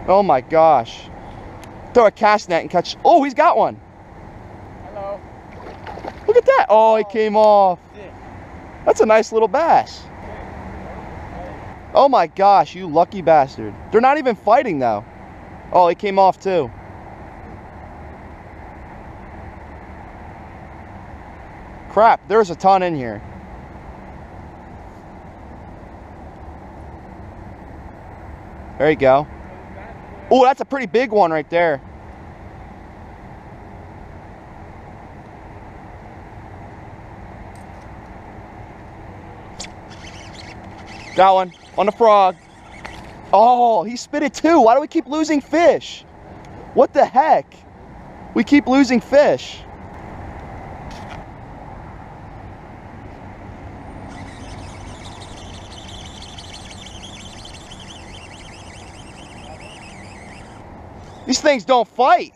Oh my gosh. Throw a cast net and catch. Oh, he's got one. Hello. Look at that. Oh, he came off. That's a nice little bass. Oh my gosh, you lucky bastard. They're not even fighting though. Oh, he came off too. Crap, there's a ton in here. There you go. Oh, that's a pretty big one right there. Got one on the frog. Oh, he spit it too. Why do we keep losing fish? What the heck? We keep losing fish. These things don't fight.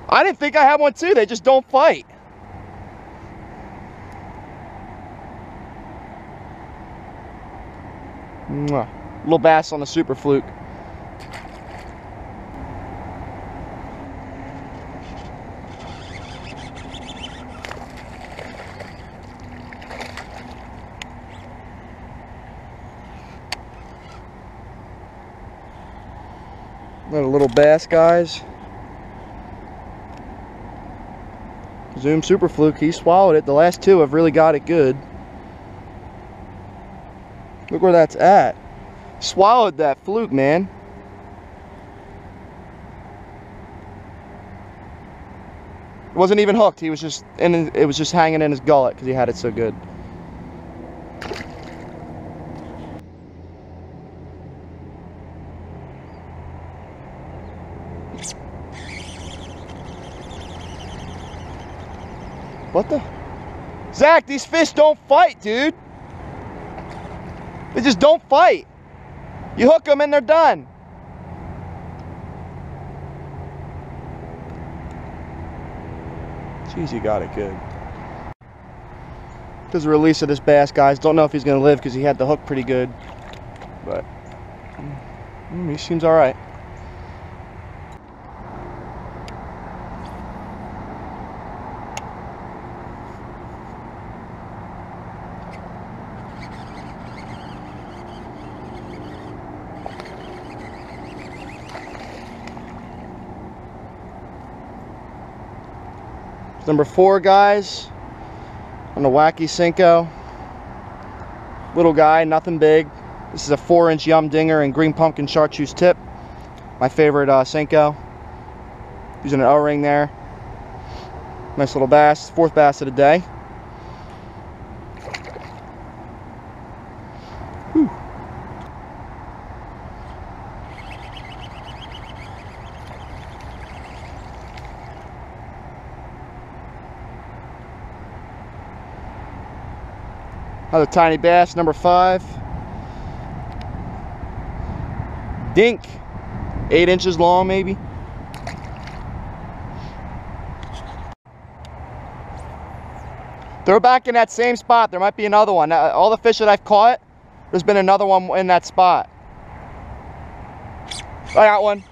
I didn't think I had one too. They just don't fight. Mwah. Little bass on the super fluke. Another little bass, guys. Zoom super fluke, he swallowed it. The last two have really got it good. Look where that's at. Swallowed that fluke, man. It wasn't even hooked. He was just it was just hanging in his gullet because he had it so good. What the? Zach, these fish don't fight, dude. They just don't fight. You hook them and they're done. Jeez, you got it good. There's a release of this bass, guys. Don't know if he's going to live because he had the hook pretty good. But he seems all right. Number 4, guys, on the wacky Senko. Little guy, nothing big. This is a 4-inch yum dinger and green pumpkin chartreuse tip. My favorite Senko. Using an O-ring there. Nice little bass, 4th bass of the day. Whew. Another tiny bass, number 5. Dink, 8 inches long maybe. Throw back in that same spot. There might be another one. All the fish that I've caught, there's been another one in that spot. I got one.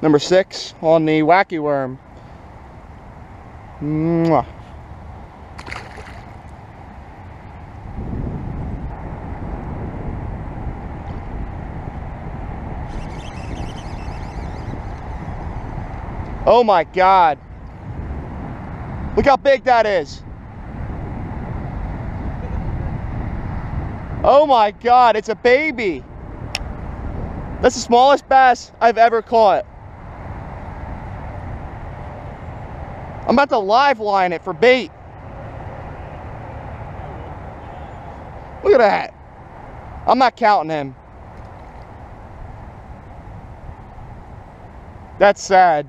Number 6 on the wacky worm. Mwah. Oh my God. Look how big that is. Oh my God, it's a baby. That's the smallest bass I've ever caught. I'm about to live line it for bait. Look at that. I'm not counting him. That's sad.